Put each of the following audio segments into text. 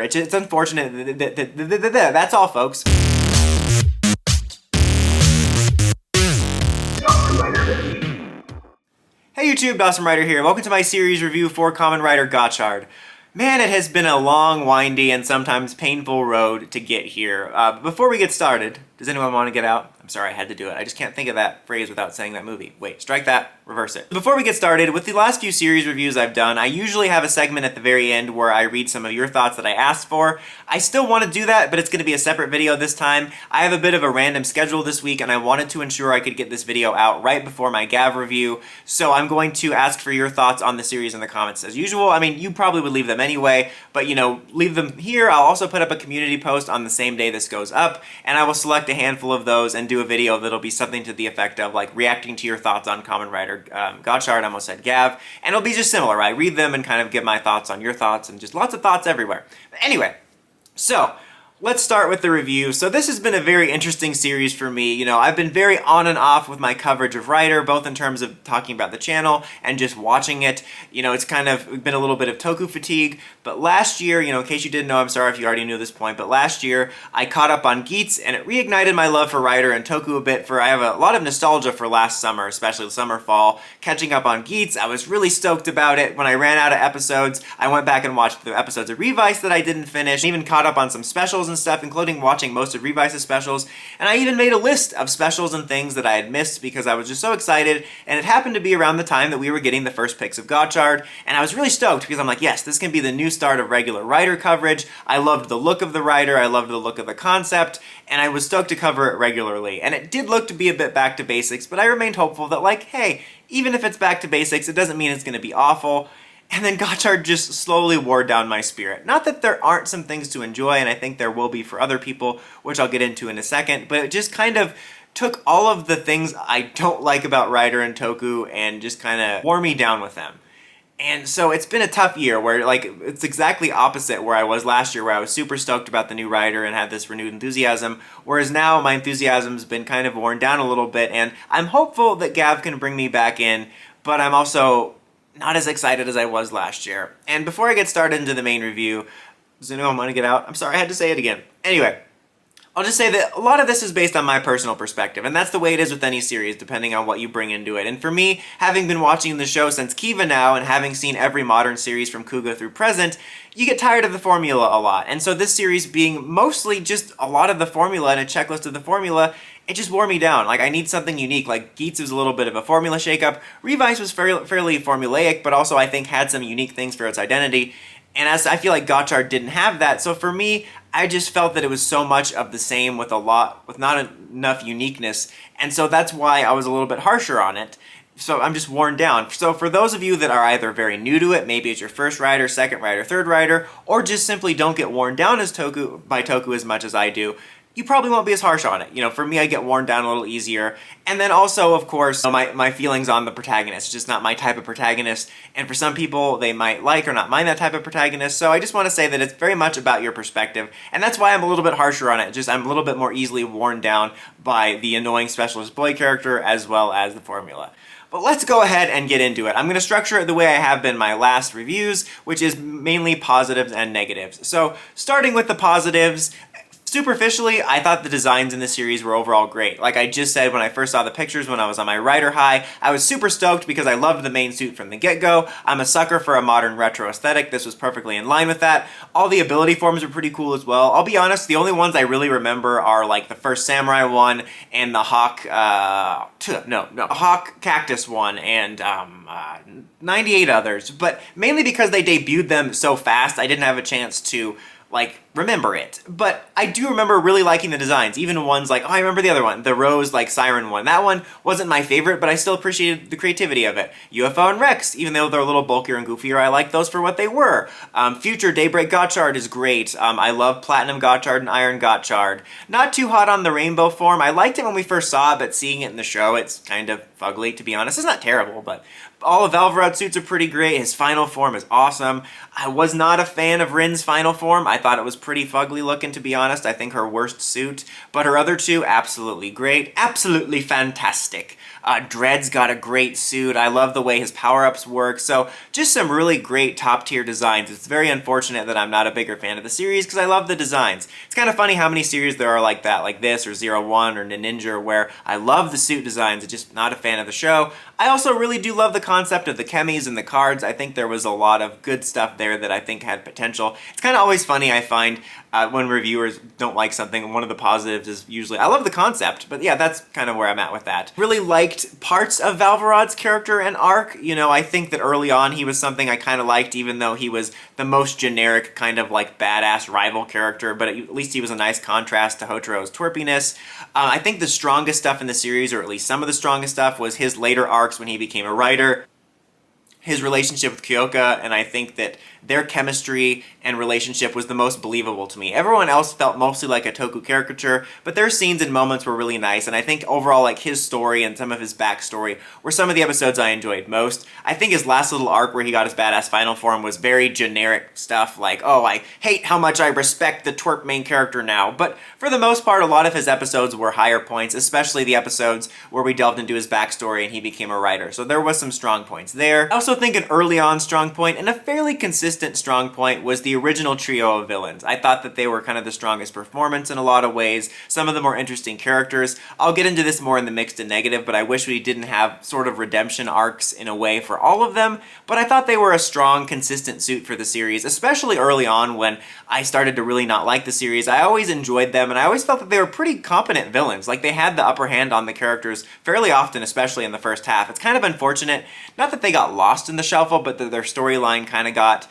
It's unfortunate. That's all, folks. Hey YouTube, Dawson Rider here. Welcome to my series review for Kamen Rider Gotchard. Man, it has been a long, windy, and sometimes painful road to get here. Before we get started, does anyone want to get out? I'm sorry, I had to do it. I just can't think of that phrase without saying that movie. Wait, strike that, reverse it. Before we get started, with the last few series reviews I've done, I usually have a segment at the very end where I read some of your thoughts that I asked for. I still want to do that, but it's going to be a separate video this time. I have a bit of a random schedule this week, and I wanted to ensure I could get this video out right before my Gav review, so I'm going to ask for your thoughts on the series in the comments as usual. I mean, you probably would leave them anyway, but you know, leave them here. I'll also put up a community post on the same day this goes up, and I will select a handful of those and do a video that'll be something to the effect of like reacting to your thoughts on Kamen Rider Gotchard. I almost said Gav, and it'll be just similar. I read them and kind of give my thoughts on your thoughts, and just lots of thoughts everywhere. But anyway, so let's start with the review. So this has been a very interesting series for me. You know, I've been very on and off with my coverage of Rider, both in terms of talking about the channel and just watching it. You know, it's kind of been a little bit of Toku fatigue, but last year, you know, in case you didn't know, I'm sorry if you already knew this point, but last year I caught up on Geats, and it reignited my love for Rider and Toku a bit. I have a lot of nostalgia for last summer, especially the summer, fall. Catching up on Geats, I was really stoked about it. When I ran out of episodes, I went back and watched the episodes of Revice that I didn't finish, and even caught up on some specials and stuff, including watching most of Revice's specials, and I even made a list of specials and things that I had missed because I was just so excited, and it happened to be around the time that we were getting the first picks of Gotchard, and I was really stoked because I'm like, yes, this can be the new start of regular Rider coverage. I loved the look of the Rider, I loved the look of the concept, and I was stoked to cover it regularly, and it did look to be a bit back to basics, but I remained hopeful that, like, hey, even if it's back to basics, it doesn't mean it's going to be awful. And then Gotchard just slowly wore down my spirit. Not that there aren't some things to enjoy, and I think there will be for other people, which I'll get into in a second, but it just kind of took all of the things I don't like about Rider and Toku and just kind of wore me down with them. And so it's been a tough year where, like, it's exactly opposite where I was last year, where I was super stoked about the new Rider and had this renewed enthusiasm, whereas now my enthusiasm's been kind of worn down a little bit, and I'm hopeful that Gav can bring me back in, but I'm also not as excited as I was last year. And before I get started into the main review, does anyone want to get out? I'm sorry, I had to say it again. Anyway, I'll just say that a lot of this is based on my personal perspective, and that's the way it is with any series, depending on what you bring into it. And for me, having been watching the show since Kiva now, and having seen every modern series from Kuga through present, you get tired of the formula a lot. And so this series being mostly just a lot of the formula and a checklist of the formula, it just wore me down. Like, I need something unique. Like, Geats was a little bit of a formula shakeup. Revice was fairly formulaic, but also I think had some unique things for its identity. And as I feel like Gotchard didn't have that, so for me, I just felt that it was so much of the same with not enough uniqueness, and so that's why I was a little bit harsher on it. So I'm just worn down. So for those of you that are either very new to it, maybe it's your first Rider, second Rider, third Rider, or just simply don't get worn down by Toku as much as I do, you probably won't be as harsh on it. You know, for me, I get worn down a little easier. And then also, of course, my feelings on the protagonist. It's just not my type of protagonist. And for some people, they might like or not mind that type of protagonist. So I just want to say that it's very much about your perspective. And that's why I'm a little bit harsher on it. Just I'm a little bit more easily worn down by the annoying specialist boy character as well as the formula. But let's go ahead and get into it. I'm going to structure it the way I have been my last reviews, which is mainly positives and negatives. So starting with the positives, superficially, I thought the designs in this series were overall great. Like I just said, when I first saw the pictures when I was on my Rider high, I was super stoked because I loved the main suit from the get-go. I'm a sucker for a modern retro aesthetic. This was perfectly in line with that. All the ability forms are pretty cool as well. I'll be honest, the only ones I really remember are like the first Samurai one and the Hawk, Hawk Cactus one and 98 others. But mainly because they debuted them so fast, I didn't have a chance to like remember it. But I do remember really liking the designs, even ones like, oh, I remember the other one, the Rose like Siren one. That one wasn't my favorite, but I still appreciated the creativity of it. UFO and Rex, even though they're a little bulkier and goofier, I like those for what they were. Future Daybreak Gotchard is great. I love Platinum Gotchard and Iron Gotchard. Not too hot on the rainbow form. I liked it when we first saw it, but seeing it in the show, it's kind of fugly, to be honest. It's not terrible, but all of Valvarad suits are pretty great. His final form is awesome. I was not a fan of Rin's final form. I thought it was pretty fugly looking, to be honest. I think her worst suit, but her other two, absolutely great. Absolutely fantastic. Dredd's got a great suit. I love the way his power-ups work. So just some really great top-tier designs. It's very unfortunate that I'm not a bigger fan of the series because I love the designs. It's kind of funny how many series there are like that, like this or Zero One or Ninja, where I love the suit designs, I'm just not a fan of the show. I also really do love the concept of the chemis and the cards. I think there was a lot of good stuff there that I think had potential. It's kind of always funny, I find, when reviewers don't like something. One of the positives is usually, I love the concept, but yeah, that's kind of where I'm at with that. Really liked parts of Valvarod's character and arc. You know, I think that early on he was something I kind of liked, even though he was the most generic kind of like badass rival character, but at least he was a nice contrast to Hotaro's twerpiness. I think the strongest stuff in the series, or at least some of the strongest stuff, was his later arcs when he became a writer, his relationship with Kyoka, and I think that their chemistry and relationship was the most believable to me. Everyone else felt mostly like a Toku caricature, but their scenes and moments were really nice, and I think overall, like, his story and some of his backstory were some of the episodes I enjoyed most. I think his last little arc where he got his badass final form was very generic stuff, like, oh, I hate how much I respect the twerp main character now, but for the most part, a lot of his episodes were higher points, especially the episodes where we delved into his backstory and he became a writer, so there was some strong points there. I also think an early on strong point, and a fairly consistent strong point, was the original trio of villains. I thought that they were kind of the strongest performance in a lot of ways, some of the more interesting characters. I'll get into this more in the mixed and negative, but I wish we didn't have sort of redemption arcs in a way for all of them, but I thought they were a strong, consistent suit for the series, especially early on when I started to really not like the series. I always enjoyed them, and I always felt that they were pretty competent villains. Like, they had the upper hand on the characters fairly often, especially in the first half. It's kind of unfortunate, not that they got lost in the shuffle, but that their storyline kind of got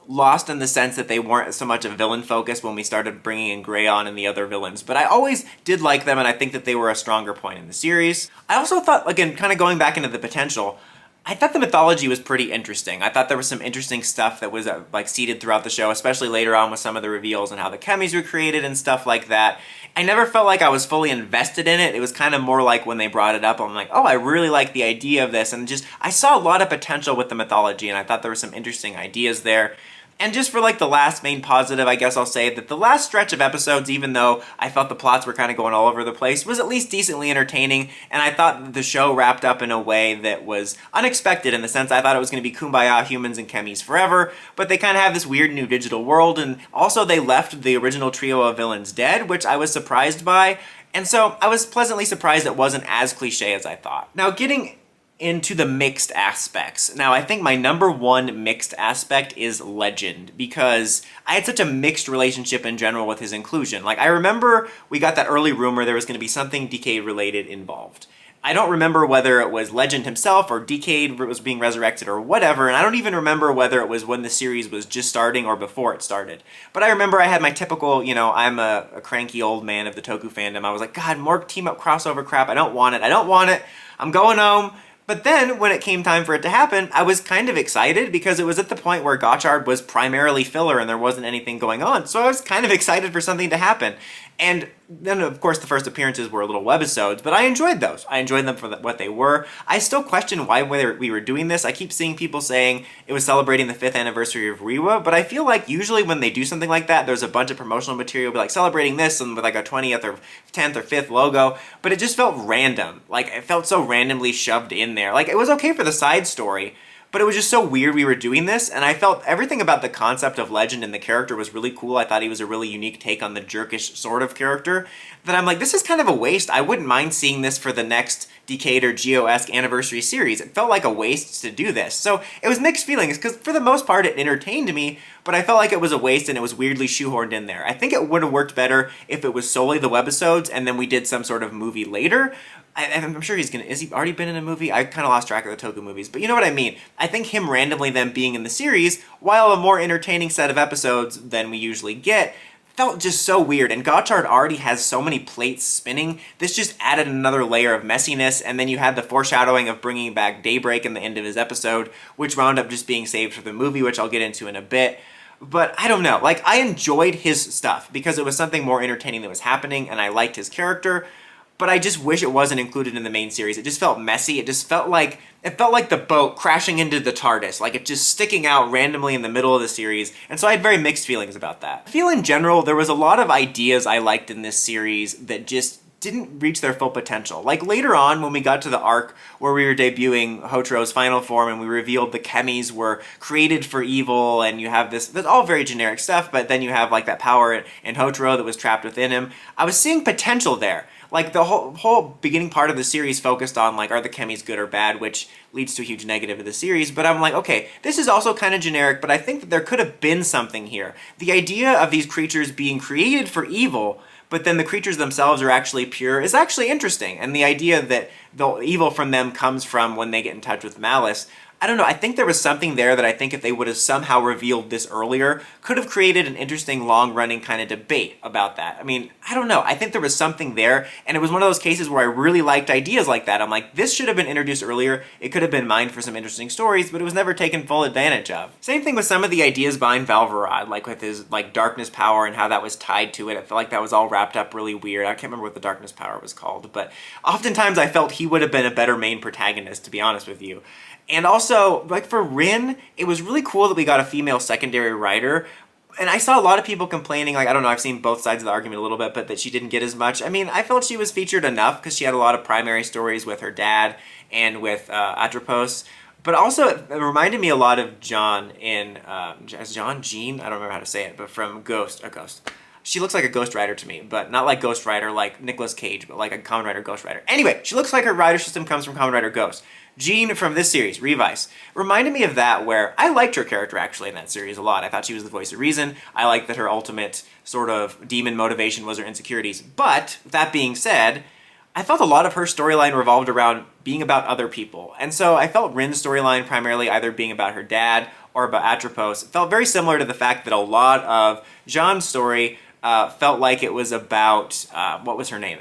lost in the sense that they weren't so much a villain focus when we started bringing in Greyon and the other villains. But I always did like them, and I think that they were a stronger point in the series. I also thought, again, kind of going back into the potential, I thought the mythology was pretty interesting. I thought there was some interesting stuff that was like seeded throughout the show, especially later on with some of the reveals and how the chemis were created and stuff like that. I never felt like I was fully invested in it. It was kind of more like when they brought it up, I'm like, oh, I really like the idea of this. And just, I saw a lot of potential with the mythology, and I thought there were some interesting ideas there. And just for like the last main positive, I guess I'll say that the last stretch of episodes, even though I felt the plots were kind of going all over the place, was at least decently entertaining, and I thought the show wrapped up in a way that was unexpected, in the sense I thought it was going to be kumbaya, humans and chemis forever, but they kind of have this weird new digital world, and also they left the original trio of villains dead, which I was surprised by, and so I was pleasantly surprised it wasn't as cliche as I thought. Now, getting into the mixed aspects. Now, I think my number one mixed aspect is Legend, because I had such a mixed relationship in general with his inclusion. Like, I remember we got that early rumor there was going to be something Decade related involved. I don't remember whether it was Legend himself or Decade was being resurrected or whatever, and I don't even remember whether it was when the series was just starting or before it started. But I remember I had my typical, you know, I'm a cranky old man of the Toku fandom. I was like, God, more team-up crossover crap. I don't want it. I don't want it. I'm going home. But then, when it came time for it to happen, I was kind of excited because it was at the point where Gotchard was primarily filler and there wasn't anything going on. So I was kind of excited for something to happen. And then, of course, the first appearances were little webisodes, but I enjoyed those. I enjoyed them for what they were. I still question why we were doing this. I keep seeing people saying it was celebrating the 5th anniversary of Reiwa, but I feel like usually when they do something like that, there's a bunch of promotional material, like celebrating this and with like a 20th or 10th or 5th logo, but it just felt random. Like, it felt so randomly shoved in there. Like, it was okay for the side story, but it was just so weird we were doing this, and I felt everything about the concept of Legend and the character was really cool. I thought he was a really unique take on the jerkish sort of character, that I'm like, this is kind of a waste. I wouldn't mind seeing this for the next Decade or Geo-esque anniversary series. It felt like a waste to do this. So it was mixed feelings, because for the most part it entertained me, but I felt like it was a waste and it was weirdly shoehorned in there. I think it would have worked better if it was solely the webisodes and then we did some sort of movie later. I'm sure he's gonna, has he already been in a movie? I kind of lost track of the Toku movies, but you know what I mean. I think him randomly then being in the series, while a more entertaining set of episodes than we usually get, felt just so weird, and Gotchard already has so many plates spinning. This just added another layer of messiness, and then you had the foreshadowing of bringing back Daybreak in the end of his episode, which wound up just being saved for the movie, which I'll get into in a bit. But I don't know, like, I enjoyed his stuff because it was something more entertaining that was happening, and I liked his character. but I just wish it wasn't included in the main series. It just felt messy. It felt like the boat crashing into the TARDIS, like it just sticking out randomly in the middle of the series, and so I had very mixed feelings about that. I feel in general there was a lot of ideas I liked in this series that just didn't reach their full potential. Like later on when we got to the arc where we were debuting Hotro's final form and we revealed the chemis were created for evil, and you have this, that's all very generic stuff, but then you have like that power in Hotro that was trapped within him. I was seeing potential there. Like the whole beginning part of the series focused on like, are the chemis good or bad, which leads to a huge negative of the series, but I'm like, okay, this is also kind of generic, but I think that there could have been something here. The idea of these creatures being created for evil, but then the creatures themselves are actually pure is actually interesting, and the idea that the evil from them comes from when they get in touch with malice, I don't know, I think there was something there that I think if they would have somehow revealed this earlier, could have created an interesting long-running kind of debate about that. I mean, I don't know, I think there was something there, and it was one of those cases where I really liked ideas like that. I'm like, this should have been introduced earlier, it could have been mined for some interesting stories, but it was never taken full advantage of. Same thing with some of the ideas behind Valvarad, like with his like darkness power and how that was tied to it. I felt like that was all wrapped up really weird. I can't remember what the darkness power was called, but oftentimes I felt he would have been a better main protagonist, to be honest with you. And also, like for Rin, it was really cool that we got a female secondary writer. And I saw a lot of people complaining, like, I don't know, I've seen both sides of the argument a little bit, but that she didn't get as much. I mean, I felt she was featured enough because she had a lot of primary stories with her dad and with Atropos. But also, it reminded me a lot of John in, Jean? I don't remember how to say it, but from Ghost. She looks like a Ghost Rider to me, but not like Ghost Rider like Nicolas Cage, but like a Kamen Rider Ghost Rider. Anyway, she looks like her rider system comes from Kamen Rider Ghost. Jean from this series, Revice, reminded me of that, where I liked her character actually in that series a lot. I thought she was the voice of reason. I liked that her ultimate sort of demon motivation was her insecurities. But, that being said, I felt a lot of her storyline revolved around being about other people. And so I felt Rin's storyline primarily either being about her dad or about Atropos. It felt very similar to the fact that a lot of Jean's story felt like it was about, what was her name?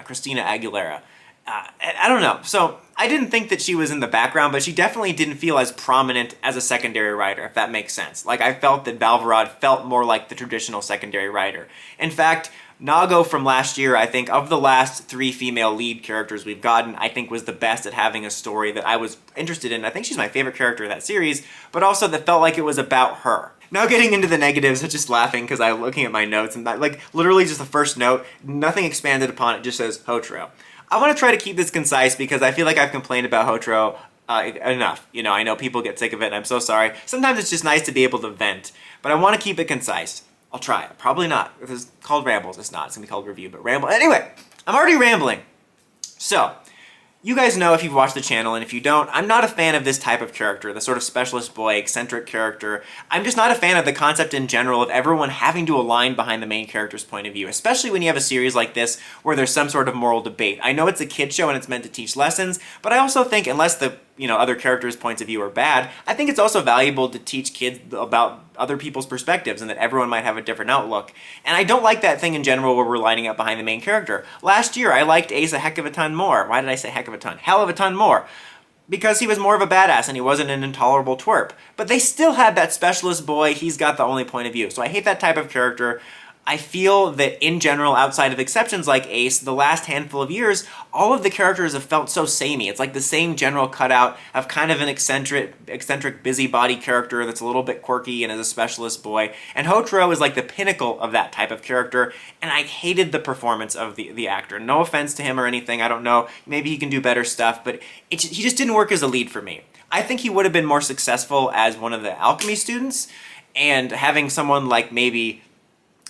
Christina Aguilera. I don't know. So I didn't think that she was in the background, but she definitely didn't feel as prominent as a secondary writer, if that makes sense. Like, I felt that Valvarad felt more like the traditional secondary writer. In fact, Nago from last year, I think, of the last 3 female lead characters we've gotten, I think was the best at having a story that I was interested in. I think she's my favorite character in that series, but also that felt like it was about her. Now getting into the negatives, I'm just laughing because I'm looking at my notes, and that, like, literally just the first note, nothing expanded upon it, just says Hotro. I want to try to keep this concise because I feel like I've complained about Hotro enough. You know, I know people get sick of it, and I'm so sorry. Sometimes it's just nice to be able to vent, but I want to keep it concise. I'll try. Probably not. If it's called Rambles, it's not. It's going to be called Review, but Ramble. Anyway, I'm already rambling. So, you guys know if you've watched the channel, and if you don't, I'm not a fan of this type of character, the sort of specialist boy, eccentric character. I'm just not a fan of the concept in general of everyone having to align behind the main character's point of view, especially when you have a series like this where there's some sort of moral debate. I know it's a kid show and it's meant to teach lessons, but I also think unless the other characters' points of view are bad, I think it's also valuable to teach kids about other people's perspectives and that everyone might have a different outlook. And I don't like that thing in general where we're lining up behind the main character. Last year, I liked Ace a heck of a ton more. Why did I say heck of a ton? Hell of a ton more. Because he was more of a badass and he wasn't an intolerable twerp. But they still had that specialist boy, he's got the only point of view. So I hate that type of character. I feel that in general, outside of exceptions like Ace, the last handful of years, all of the characters have felt so samey. It's like the same general cutout of kind of an eccentric busybody character that's a little bit quirky and is a specialist boy. And Hotro is like the pinnacle of that type of character, and I hated the performance of the actor. No offense to him or anything, I don't know. Maybe he can do better stuff, but he just didn't work as a lead for me. I think he would have been more successful as one of the alchemy students, and having someone like maybe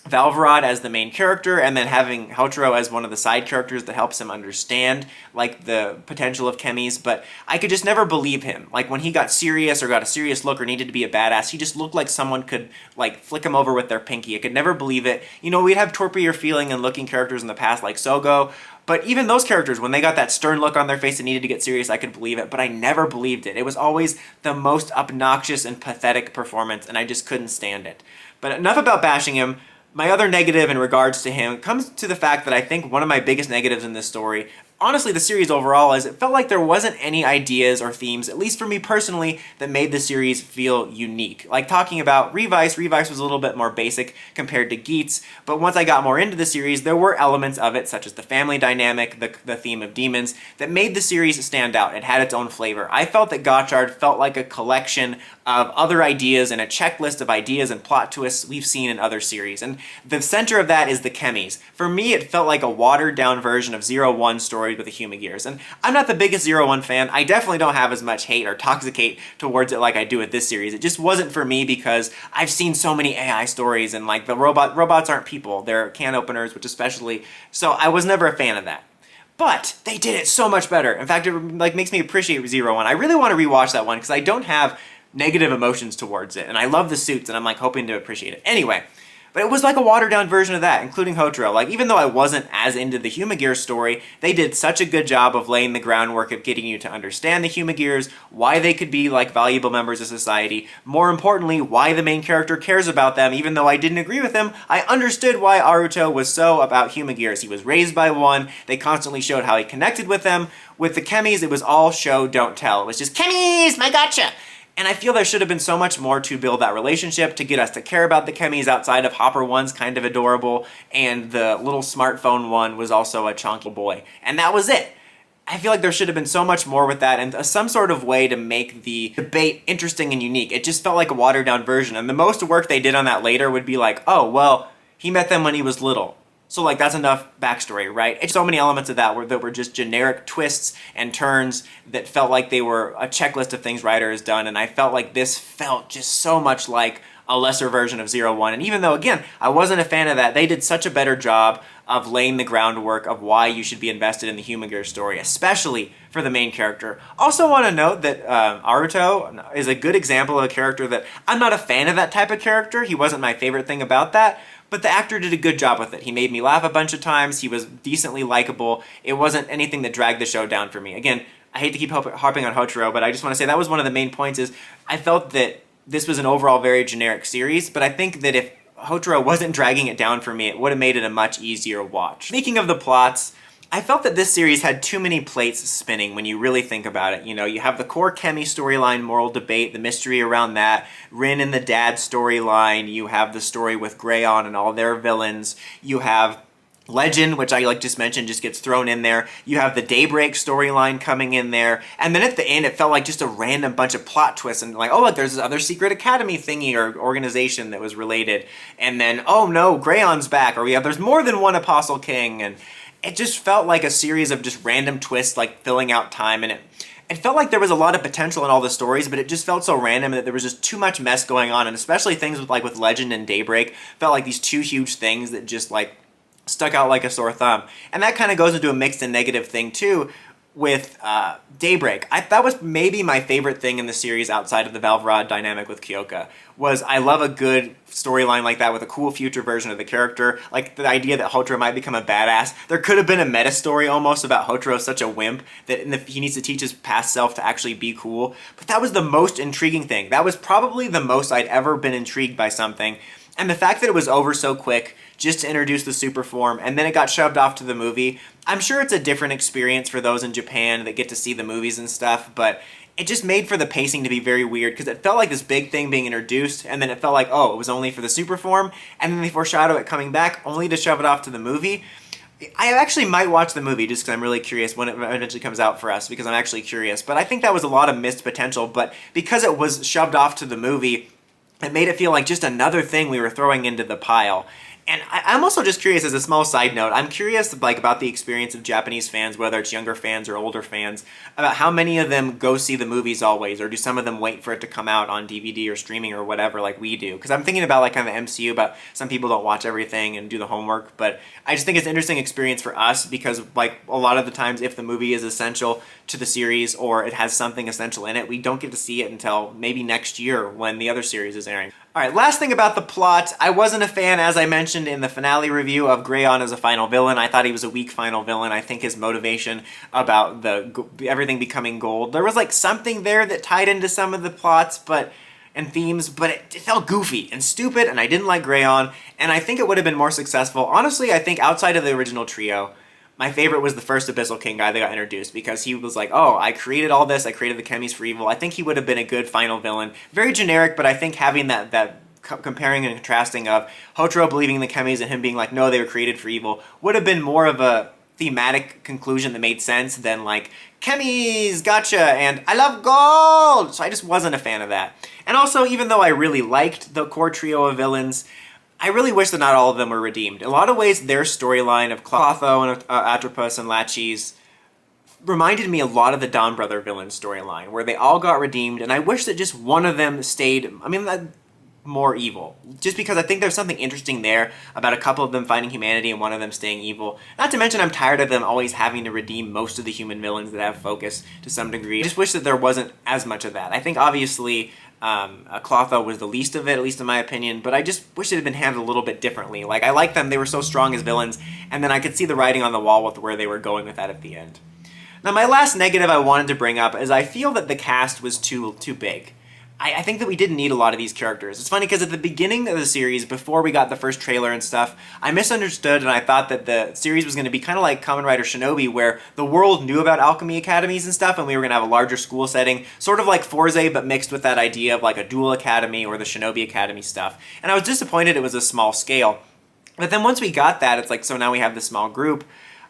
Valvarad as the main character, and then having Hotro as one of the side characters that helps him understand, like, the potential of chemis, but I could just never believe him. Like, when he got serious or got a serious look or needed to be a badass, he just looked like someone could, like, flick him over with their pinky. I could never believe it. You know, we'd have torpier feeling and looking characters in the past, like Sogo, but even those characters, when they got that stern look on their face and needed to get serious, I could believe it, but I never believed it. It was always the most obnoxious and pathetic performance, and I just couldn't stand it. But enough about bashing him. My other negative in regards to him comes to the fact that I think one of my biggest negatives in this story honestly the series overall is it felt like there wasn't any ideas or themes, at least for me personally, that made the series feel unique. Like talking about Revice was a little bit more basic compared to Geats, but once I got more into the series, there were elements of it, such as the family dynamic, the theme of demons, that made the series stand out. It had its own flavor. I felt that Gotchard felt like a collection of other ideas and a checklist of ideas and plot twists we've seen in other series. And the center of that is the chemis. For me, it felt like a watered-down version of Zero-One stories with the human gears. And I'm not the biggest Zero-One fan. I definitely don't have as much hate or toxicate towards it like I do with this series. It just wasn't for me because I've seen so many AI stories and like the robots aren't people. They're can openers, which especially, so I was never a fan of that. But they did it so much better. In fact, it like makes me appreciate Zero-One. I really want to rewatch that one because I don't have negative emotions towards it, and I love the suits, and I'm like hoping to appreciate it. Anyway, but it was like a watered-down version of that, including Hotaro. Like, even though I wasn't as into the Humagears story, they did such a good job of laying the groundwork of getting you to understand the Humagears, why they could be like valuable members of society, more importantly, why the main character cares about them. Even though I didn't agree with him, I understood why Aruto was so about Humagears. He was raised by one, they constantly showed how he connected with them. With the chemis, it was all show, don't tell. It was just, chemis, my gotcha! And I feel there should have been so much more to build that relationship, to get us to care about the chemis outside of Hopper 1's kind of adorable, and the little smartphone one was also a chonky boy. And that was it. I feel like there should have been so much more with that, and some sort of way to make the debate interesting and unique. It just felt like a watered-down version, and the most work they did on that later would be like, oh, well, he met them when he was little. So like that's enough backstory, right? It's so many elements of that were just generic twists and turns that felt like they were a checklist of things Rider has done, and I felt like this felt just so much like a lesser version of Zero-One. And even though, again, I wasn't a fan of that, they did such a better job of laying the groundwork of why you should be invested in the Humagears story, especially for the main character. Also want to note that Aruto is a good example of a character that I'm not a fan of that type of character. He wasn't my favorite thing about that. But the actor did a good job with it. He made me laugh a bunch of times. He was decently likable. It wasn't anything that dragged the show down for me. Again, I hate to keep harping on Hotaro, but I just want to say that was one of the main points is I felt that this was an overall very generic series, but I think that if Hotaro wasn't dragging it down for me, it would have made it a much easier watch. Speaking of the plots, I felt that this series had too many plates spinning when you really think about it. You know, you have the core Chemi storyline, moral debate, the mystery around that, Rin and the dad storyline, you have the story with Greyon and all their villains, you have Legend, which I like just mentioned, just gets thrown in there. You have the Daybreak storyline coming in there. And then at the end, it felt like just a random bunch of plot twists. And like, oh, look, there's this other secret academy thingy or organization that was related. And then, oh no, Greyon's back. Or there's more than one Apostle King. And it just felt like a series of just random twists, like filling out time. And it felt like there was a lot of potential in all the stories, but it just felt so random that there was just too much mess going on. And especially things with Legend and Daybreak felt like these two huge things that just like stuck out like a sore thumb. And that kind of goes into a mixed and negative thing too with Daybreak. That was maybe my favorite thing in the series outside of the Valvrod dynamic with Kyoka, was I love a good storyline like that with a cool future version of the character. Like the idea that Hotaro might become a badass. There could have been a meta story almost about Hotaro such a wimp that he needs to teach his past self to actually be cool. But that was the most intriguing thing. That was probably the most I'd ever been intrigued by something. And the fact that it was over so quick just to introduce the super form, and then it got shoved off to the movie. I'm sure it's a different experience for those in Japan that get to see the movies and stuff, but it just made for the pacing to be very weird, because it felt like this big thing being introduced, and then it felt like, oh, it was only for the super form, and then they foreshadow it coming back, only to shove it off to the movie. I actually might watch the movie just because I'm really curious when it eventually comes out for us, because I'm actually curious. But I think that was a lot of missed potential, but because it was shoved off to the movie, it made it feel like just another thing we were throwing into the pile. And I'm also just curious, as a small side note, I'm curious like about the experience of Japanese fans, whether it's younger fans or older fans, about how many of them go see the movies always, or do some of them wait for it to come out on DVD or streaming or whatever like we do. Because I'm thinking about like kind of the MCU, about some people don't watch everything and do the homework, but I just think it's an interesting experience for us, because like a lot of the times if the movie is essential to the series or it has something essential in it, we don't get to see it until maybe next year when the other series is airing. Alright, last thing about the plot, I wasn't a fan, as I mentioned in the finale review, of Greyon as a final villain. I thought he was a weak final villain. I think his motivation about everything becoming gold, there was like something there that tied into some of the plots and themes, but it felt goofy and stupid, and I didn't like Greyon, and I think it would have been more successful. Honestly, I think outside of the original trio, my favorite was the first Abyssal King guy that got introduced, because he was like, oh, I created all this, I created the chemis for evil. I think he would have been a good final villain. Very generic, but I think having that comparing and contrasting of Hotaro believing the chemis and him being like, no, they were created for evil, would have been more of a thematic conclusion that made sense than like, chemis, gotcha, and I love gold! So I just wasn't a fan of that. And also, even though I really liked the core trio of villains, I really wish that not all of them were redeemed. In a lot of ways, their storyline of Clotho and Atropos and Lachis reminded me a lot of the Dawn Brother villain storyline, where they all got redeemed, and I wish that just one of them stayed, more evil. Just because I think there's something interesting there about a couple of them finding humanity and one of them staying evil. Not to mention I'm tired of them always having to redeem most of the human villains that have focus to some degree. I just wish that there wasn't as much of that. I think obviously Clotho was the least of it, at least in my opinion, but I just wish it had been handled a little bit differently. Like, I like them, they were so strong as villains, and then I could see the writing on the wall with where they were going with that at the end. Now, my last negative I wanted to bring up is I feel that the cast was too big. I think that we didn't need a lot of these characters. It's funny because at the beginning of the series, before we got the first trailer and stuff, I misunderstood and I thought that the series was going to be kind of like Kamen Rider Shinobi, where the world knew about alchemy academies and stuff, and we were going to have a larger school setting, sort of like Forze, but mixed with that idea of like a dual academy or the Shinobi Academy stuff. And I was disappointed it was a small scale. But then once we got that, it's like, so now we have this small group.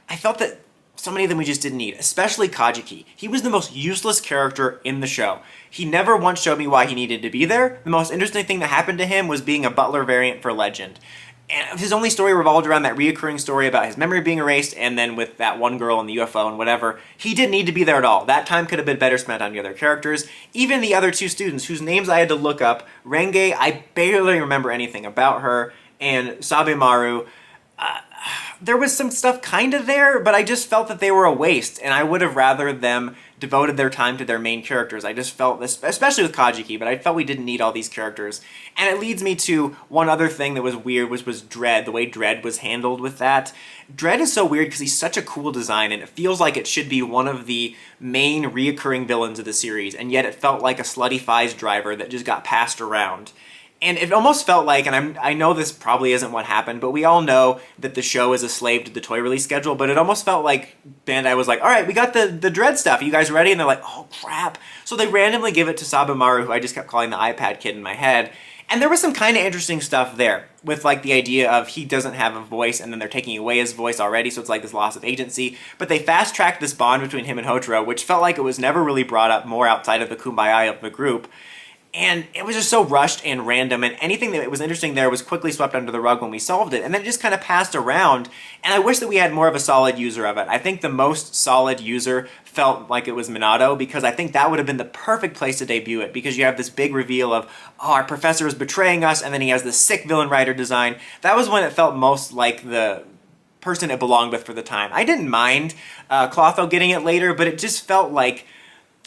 I felt that so many of them we just didn't need, especially Kajiki. He was the most useless character in the show. He never once showed me why he needed to be there. The most interesting thing that happened to him was being a butler variant for Legend. And his only story revolved around that reoccurring story about his memory being erased, and then with that one girl in the UFO and whatever. He didn't need to be there at all. That time could have been better spent on the other characters. Even the other two students, whose names I had to look up, Renge, I barely remember anything about her, and Sabemaru, there was some stuff kind of there, but I just felt that they were a waste, and I would have rather them devoted their time to their main characters. I just felt this, especially with Kajiki, but I felt we didn't need all these characters. And it leads me to one other thing that was weird, which was Dredd, the way Dredd was handled with that. Dredd is so weird because he's such a cool design, and it feels like it should be one of the main reoccurring villains of the series, and yet it felt like a slutty Fies driver that just got passed around. And it almost felt like, and I know this probably isn't what happened, but we all know that the show is a slave to the toy release schedule, but it almost felt like Bandai was like, all right, we got the Dredd stuff, you guys ready? And they're like, oh crap. So they randomly give it to Sabemaru, who I just kept calling the iPad kid in my head. And there was some kind of interesting stuff there, with like the idea of he doesn't have a voice, and then they're taking away his voice already, so it's like this loss of agency. But they fast-tracked this bond between him and Hotaro, which felt like it was never really brought up more outside of the kumbaya of the group. And it was just so rushed and random, and anything that was interesting there was quickly swept under the rug when we solved it, and then it just kind of passed around, and I wish that we had more of a solid user of it. I think the most solid user felt like it was Minato, because I think that would have been the perfect place to debut it, because you have this big reveal of, oh, our professor is betraying us, and then he has this sick villain rider design. That was when it felt most like the person it belonged with for the time. I didn't mind Clotho getting it later, but it just felt like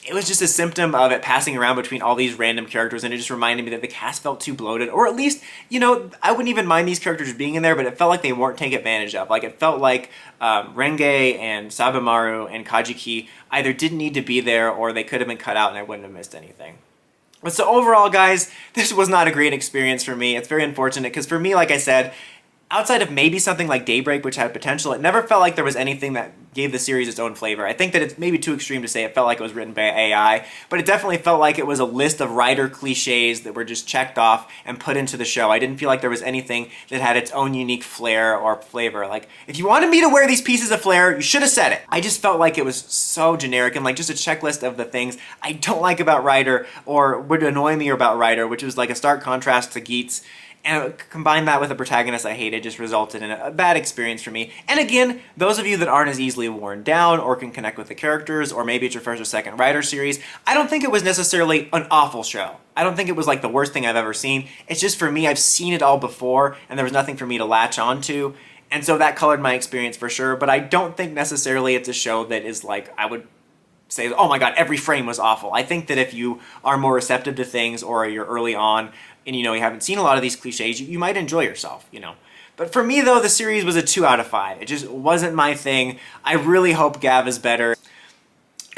it was just a symptom of it passing around between all these random characters, and it just reminded me that the cast felt too bloated, or at least, you know, I wouldn't even mind these characters being in there, but it felt like they weren't taken advantage of. Like, it felt like Renge and Sabemaru and Kajiki either didn't need to be there, or they could have been cut out and I wouldn't have missed anything. But so overall, guys, this was not a great experience for me. It's very unfortunate, because for me, like I said, outside of maybe something like Daybreak, which had potential, it never felt like there was anything that gave the series its own flavor. I think that it's maybe too extreme to say it felt like it was written by AI, but it definitely felt like it was a list of writer cliches that were just checked off and put into the show. I didn't feel like there was anything that had its own unique flair or flavor. Like, if you wanted me to wear these pieces of flair, you should have said it. I just felt like it was so generic and like just a checklist of the things I don't like about Rider or would annoy me about Rider, which was like a stark contrast to Geats. And combine that with a protagonist I hated just resulted in a bad experience for me. And again, those of you that aren't as easily worn down or can connect with the characters, or maybe it's your first or second Rider series, I don't think it was necessarily an awful show. I don't think it was like the worst thing I've ever seen. It's just, for me, I've seen it all before, and there was nothing for me to latch onto. And so that colored my experience for sure, but I don't think necessarily it's a show that is like, I would say, oh my god, every frame was awful. I think that if you are more receptive to things, or you're early on, and you know, you haven't seen a lot of these cliches, you might enjoy yourself, you know. But for me though, the series was a 2 out of 5. It just wasn't my thing. I really hope Gav is better.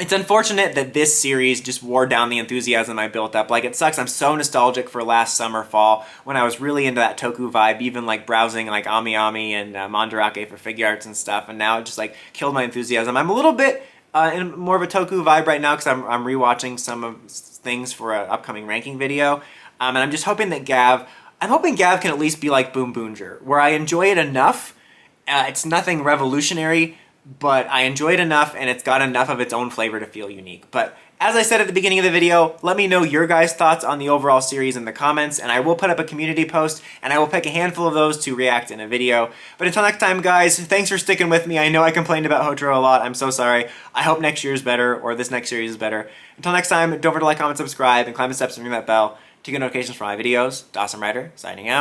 It's unfortunate that this series just wore down the enthusiasm I built up. Like, it sucks. I'm so nostalgic for last summer, fall, when I was really into that toku vibe, even like browsing like Ami Ami and Mandarake for figure arts and stuff, and now it just like killed my enthusiasm. I'm a little bit in more of a toku vibe right now because I'm rewatching some of things for an upcoming ranking video, and I'm just hoping that I'm hoping Gav can at least be like Boom Boonger, where I enjoy it enough. It's nothing revolutionary, but I enjoy it enough and it's got enough of its own flavor to feel unique. But as I said at the beginning of the video, let me know your guys' thoughts on the overall series in the comments, and I will put up a community post, and I will pick a handful of those to react in a video. But until next time, guys, thanks for sticking with me. I know I complained about Hotaro a lot. I'm so sorry. I hope next year is better, or this next series is better. Until next time, don't forget to like, comment, subscribe, and climb the steps and ring that bell to get notifications for my videos. Dawson Rider, signing out.